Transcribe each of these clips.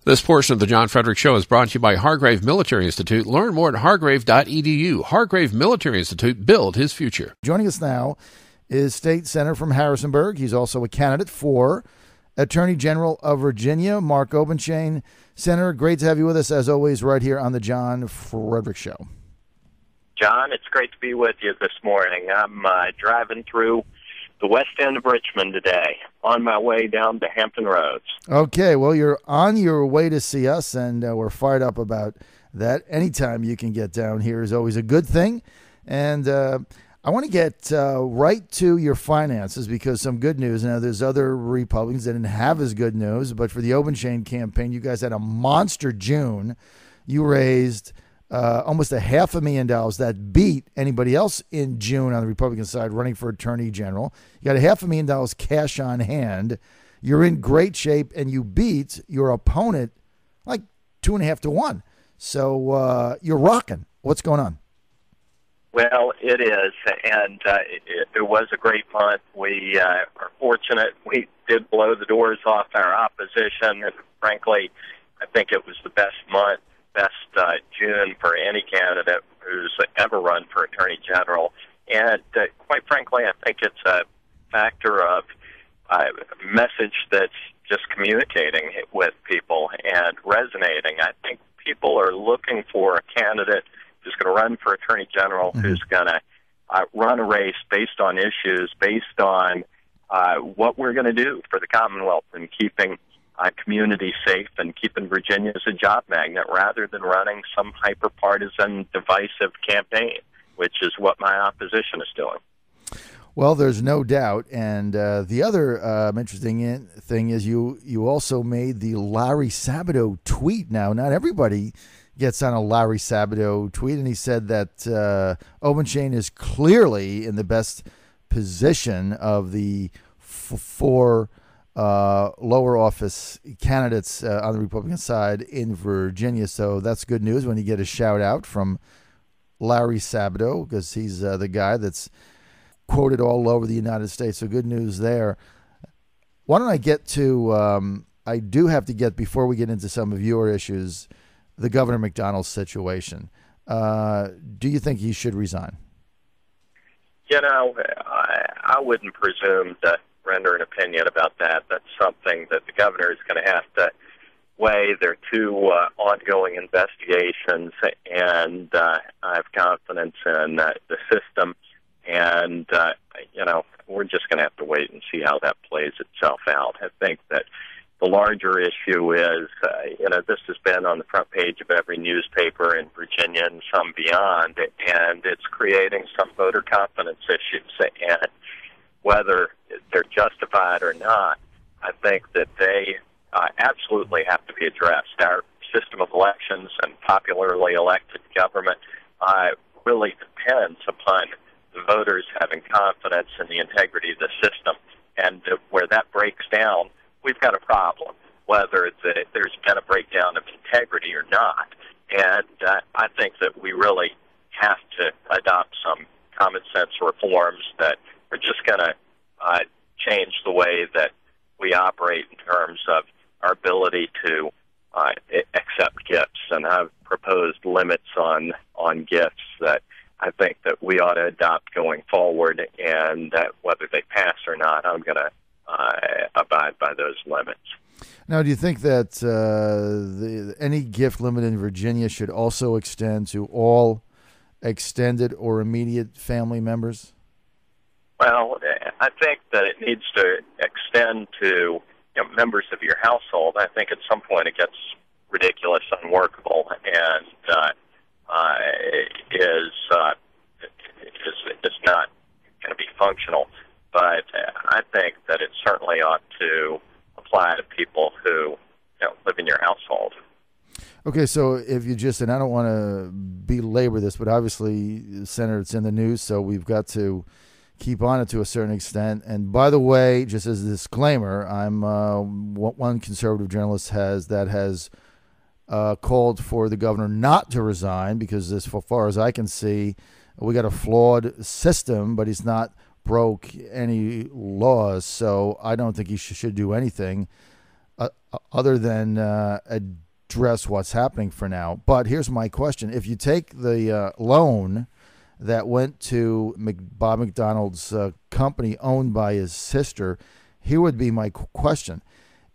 This portion of the John Fredericks Show is brought to you by Hargrave Military Institute. Learn more at hargrave.edu. Hargrave Military Institute. Build his future. Joining us now is State Senator from Harrisonburg. He's also a candidate for Attorney General of Virginia, Mark Obenshain. Senator, great to have you with us, as always, right here on the John Fredericks Show. John, it's great to be with you this morning. I'm driving through the west end of Richmond today, on my way down to Hampton Roads. Okay, well, you're on your way to see us, and we're fired up about that. Anytime you can get down here is always a good thing. And I want to get right to your finances, because some good news. Now, there's other Republicans that didn't have as good news, but for the Obenshain campaign, you guys had a monster June. You raised almost $500,000 that beat anybody else in June on the Republican side running for Attorney General. You got $500,000 cash on hand. You're in great shape, and you beat your opponent like 2.5 to 1. So you're rocking. What's going on? Well, it is, and it was a great month. We are fortunate. We did blow the doors off our opposition, and frankly, I think it was the best month, best June for any candidate who's ever run for Attorney General. And quite frankly, I think it's a factor of a message that's just communicating with people and resonating. I think people are looking for a candidate who's going to run for Attorney General, who's going to run a race based on issues, based on what we're going to do for the Commonwealth and keeping community safe and keeping Virginia as a job magnet, rather than running some hyper-partisan, divisive campaign, which is what my opposition is doing. Well, there's no doubt. And the other interesting thing is you also made the Larry Sabato tweet. Now, not everybody gets on a Larry Sabato tweet, and he said that Obenshain is clearly in the best position of the four lower office candidates on the Republican side in Virginia. So that's good news when you get a shout out from Larry Sabato, because he's the guy that's quoted all over the United States. So good news there. Why don't I get to, I do have to get, before we get into some of your issues, the Governor McDonald situation. Do you think he should resign? You know, I wouldn't presume to render an opinion about that. That's something that the governor is going to have to weigh. There are two ongoing investigations, and I have confidence in the system. And, you know, we're just going to have to wait and see how that plays itself out. I think that the larger issue is, you know, this has been on the front page of every newspaper in Virginia and some beyond, and it's creating some voter confidence issues. And whether they're justified or not, I think that they absolutely have to be addressed. Our system of elections and popularly elected government really depends upon the voters having confidence in the integrity of the system. And where that breaks down, we've got a problem, whether there's been a breakdown of integrity or not. And I think that we really have to adopt some common sense reforms that are just going to change the way that we operate in terms of our ability to accept gifts. And I've proposed limits on gifts that I think that we ought to adopt going forward, and whether they pass or not, I'm going to abide by those limits. Now, do you think that any gift limit in Virginia should also extend to all extended or immediate family members? Well, I think that it needs to extend to members of your household. I think at some point it gets ridiculous, unworkable, and is not going to be functional. But I think that it certainly ought to apply to people who live in your household. Okay, so if you just, and I don't want to belabor this, but obviously, Senator, it's in the news, so we've got to keep on it to a certain extent. And by the way, just as a disclaimer, I'm one conservative journalist has called for the governor not to resign, because as far as I can see, we got a flawed system, but he's not broke any laws, so I don't think he should do anything. other than address what's happening for now. But here's my question. If you take the loan that went to Bob McDonald's company owned by his sister, here would be my question.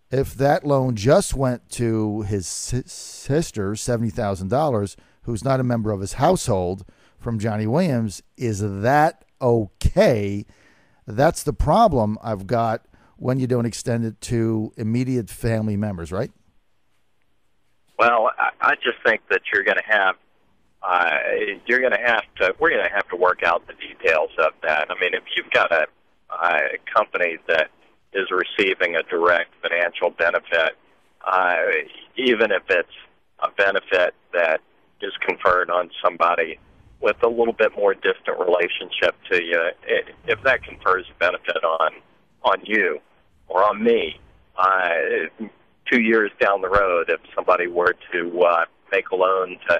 If that loan just went to his sister, $70,000, who's not a member of his household, from Johnny Williams, is that okay? That's the problem I've got when you don't extend it to immediate family members, right? Well, I just think that we're going to have to work out the details of that. I mean, if you've got a company that is receiving a direct financial benefit, even if it's a benefit that is conferred on somebody with a little bit more distant relationship to you, if that confers a benefit on you or on me, 2 years down the road, if somebody were to make a loan to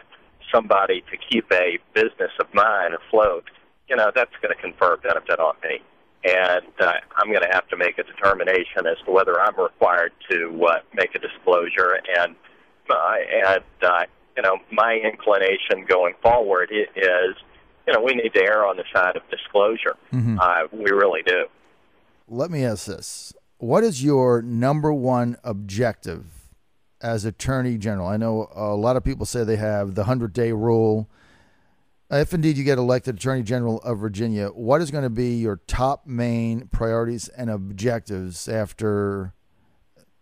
somebody to keep a business of mine afloat, that's going to confer a benefit on me. And I'm going to have to make a determination as to whether I'm required to make a disclosure. And my inclination going forward is, we need to err on the side of disclosure. Mm-hmm. We really do. Let me ask this. What is your number one objective as Attorney General? I know a lot of people say they have the 100-day rule. If indeed you get elected Attorney General of Virginia, what is going to be your top main priorities and objectives after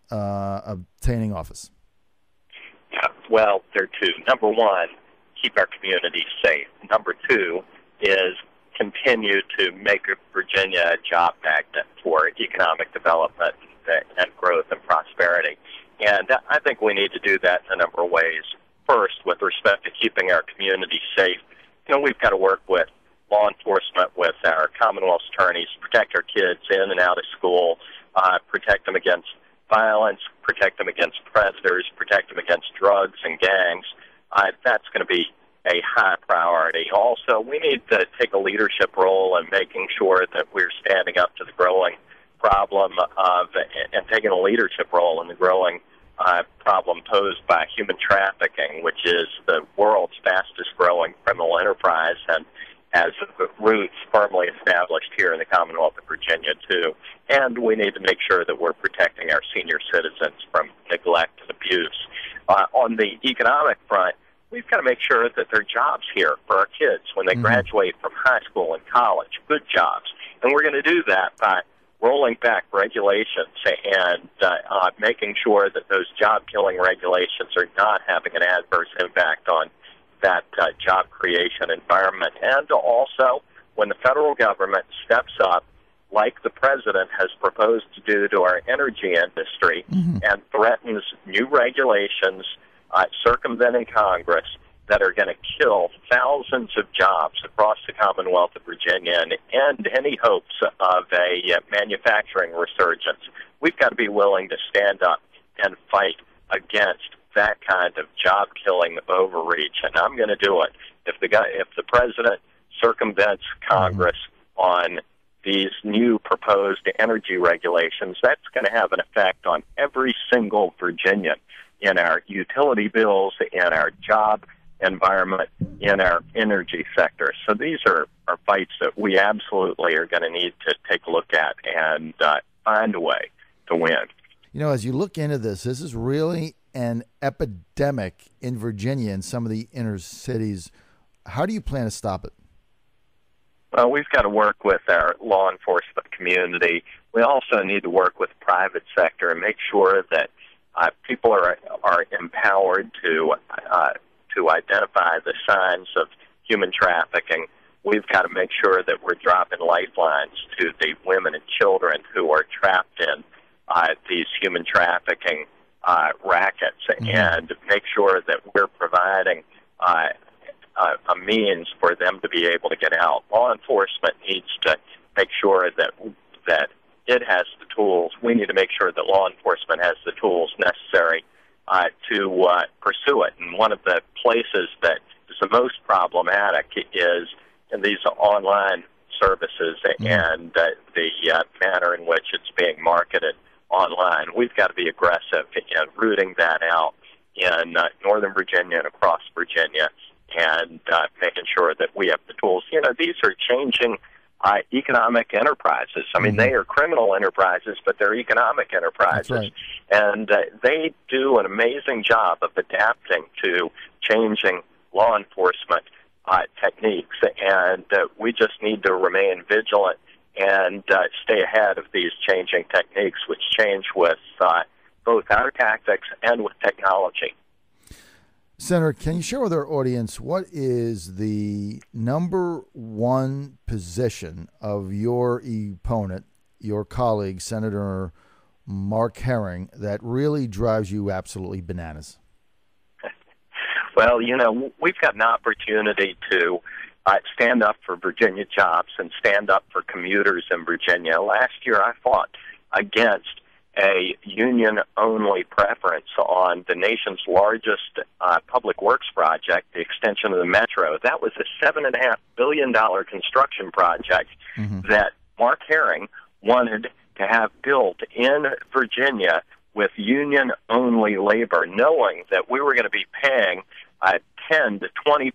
obtaining office? Well, there are two. Number one, keep our communities safe. Number two is continue to make Virginia a job magnet for economic development and growth and prosperity. And I think we need to do that in a number of ways. First, with respect to keeping our communities safe, we've got to work with law enforcement, with our Commonwealth attorneys, protect our kids in and out of school, protect them against violence, protect them against predators, protect them against drugs and gangs. That's going to be a high priority. Also, we need to take a leadership role in making sure that we're standing up to the growing problem of and taking a leadership role in the growing problem posed by human trafficking, which is the world's fastest growing criminal enterprise and has roots firmly established here in the Commonwealth of Virginia, too. And we need to make sure that we're protecting our senior citizens from neglect and abuse. On the economic front, we've got to make sure that there are jobs here for our kids when they graduate from high school and college, good jobs. And we're going to do that by rolling back regulations and making sure that those job-killing regulations are not having an adverse impact on that job creation environment. And also, when the federal government steps up, like the president has proposed to do to our energy industry, and threatens new regulations circumventing Congress that are going to kill thousands of jobs across the Commonwealth of Virginia and end any hopes of a manufacturing resurgence, we've got to be willing to stand up and fight against that kind of job-killing overreach, and I'm going to do it. If the president circumvents Congress on these new proposed energy regulations, that's going to have an effect on every single Virginian in our utility bills, in our job environment, in our energy sector. So these are fights that we absolutely are going to need to take a look at and find a way to win. As you look into this is really an epidemic in Virginia in some of the inner cities. How do you plan to stop it? Well, we've got to work with our law enforcement community. We also need to work with the private sector and make sure that people are empowered to identify the signs of human trafficking. We've got to make sure that we're dropping lifelines to the women and children who are trapped in these human trafficking rackets, and make sure that we're providing a means for them to be able to get out. Law enforcement needs to make sure that it has the tools. We need to make sure that law enforcement has the tools necessary to pursue it. And one of the places that is the most problematic is in these online services and the manner in which it's being marketed online. We've got to be aggressive in rooting that out in Northern Virginia and across Virginia, and making sure that we have the tools. These are changing economic enterprises. I mean, they are criminal enterprises, but they're economic enterprises. That's right. And they do an amazing job of adapting to changing law enforcement techniques, and we just need to remain vigilant and stay ahead of these changing techniques, which change with both our tactics and with technology. Senator, can you share with our audience what is the number one position of your opponent, your colleague, Senator Mark Herring, that really drives you absolutely bananas? Well, we've got an opportunity to stand up for Virginia jobs and stand up for commuters in Virginia. Last year I fought against a union-only preference on the nation's largest public works project, the extension of the Metro. That was a $7.5 billion construction project that Mark Herring wanted to have built in Virginia with union-only labor, knowing that we were going to be paying a 10 to 20%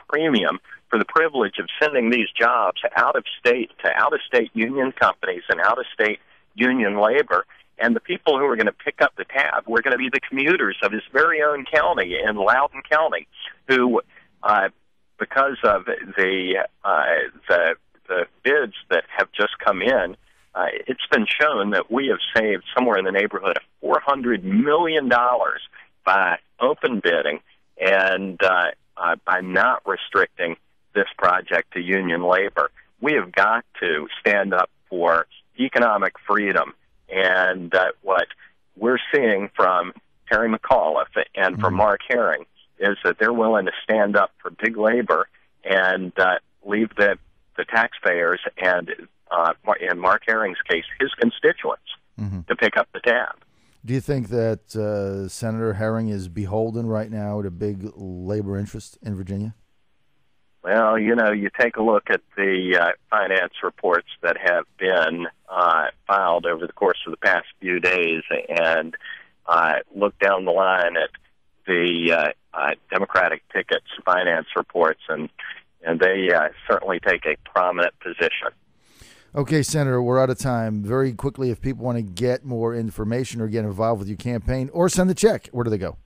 premium for the privilege of sending these jobs out of state to out-of-state union companies and out-of-state union labor. And the people who are going to pick up the tab were going to be the commuters of his very own county in Loudoun County, who, because of the bids that have just come in, it's been shown that we have saved somewhere in the neighborhood of $400 million by open bidding and by not restricting this project to union labor. We have got to stand up for economic freedom. And what we're seeing from Terry McAuliffe and from Mark Herring is that they're willing to stand up for big labor and leave the taxpayers and, in Mark Herring's case, his constituents to pick up the tab. Do you think that Senator Herring is beholden right now to big labor interests in Virginia? Well, you take a look at the finance reports that have been filed over the course of the past few days and look down the line at the Democratic ticket's finance reports, and they certainly take a prominent position. Okay, Senator, we're out of time. Very quickly, if people want to get more information or get involved with your campaign or send a check, where do they go?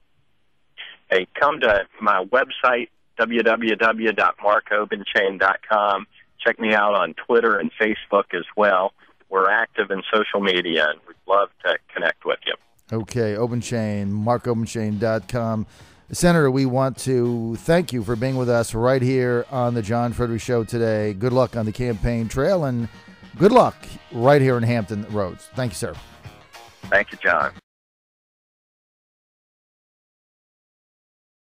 Hey, come to my website, www.markobenshain.com. Check me out on Twitter and Facebook as well. We're active in social media, and we'd love to connect with you. Okay, Obenshain, markobenshain.com. Senator, we want to thank you for being with us right here on the John Fredericks Show today. Good luck on the campaign trail, and good luck right here in Hampton Roads. Thank you, sir. Thank you, John.